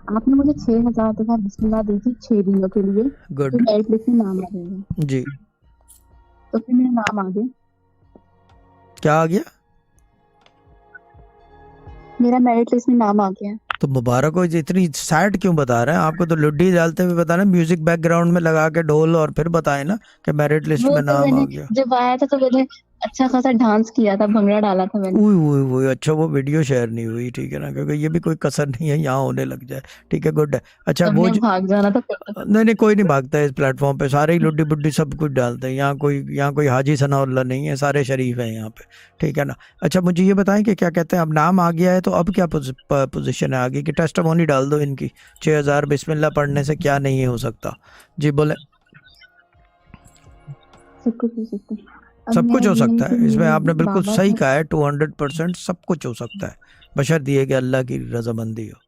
आपने मुझे 6,000 तक बिस्मिल्लाह दी थी 6 दिनों के लिए, गुड फिर मेरिट लिस्ट में नाम आ गया, जी। तो फिर मेरा नाम आ गया, क्या आ गया? मेरा मेरिट लिस्ट में नाम आ गया। तो मुबारक हो जी। इतनी सैड क्यों बता रहे हैं? आपको तो लुड्डी डालते हुए बता रहे हैं, म्यूजिक बैकग्राउंड में लगा के ढोल, और फिर बताएं ना कि मेरिट लिस्ट वो में तो नाम आ मैंने गया। जब आया था तो मैंने अच्छा खासा डांस किया था, भंगड़ा डाला था मैंने। उई उई उई, अच्छा वो वीडियो शेयर नहीं हुई, ठीक है ना, क्योंकि ये भी कोई कसर नहीं है यहाँ होने लग जाए। ठीक है, गुड है। अच्छा वो सबने भाग जाना था फिर तो। नहीं नहीं, कोई नहीं भागता है इस प्लेटफॉर्म पे, सारे ही लुड्डी बुड्डी सब कुछ डालते हैं। यहाँ कोई हाजी सनाउल्लाह नहीं है, सारे शरीफ हैं यहाँ पे। ठीक है ना। अच्छा मुझे ये बताएं कि क्या कहते हैं, अब नाम आ गया है तो अब क्या पोजीशन है आगे की? टेस्टिमोनी डाल दो इनकी, 6,000 बिस्मिल्लाह पढ़ने से क्या नहीं हो सकता। जी बोले। सब कुछ हो सकता है। अब सब मैं कुछ हो यही सकता फिर है, इसमें मेरे आपने बिल्कुल बाबा सही था। कहा है, 200% सब कुछ हो सकता है, बशर्ते ये कि अल्लाह की रजामंदी हो।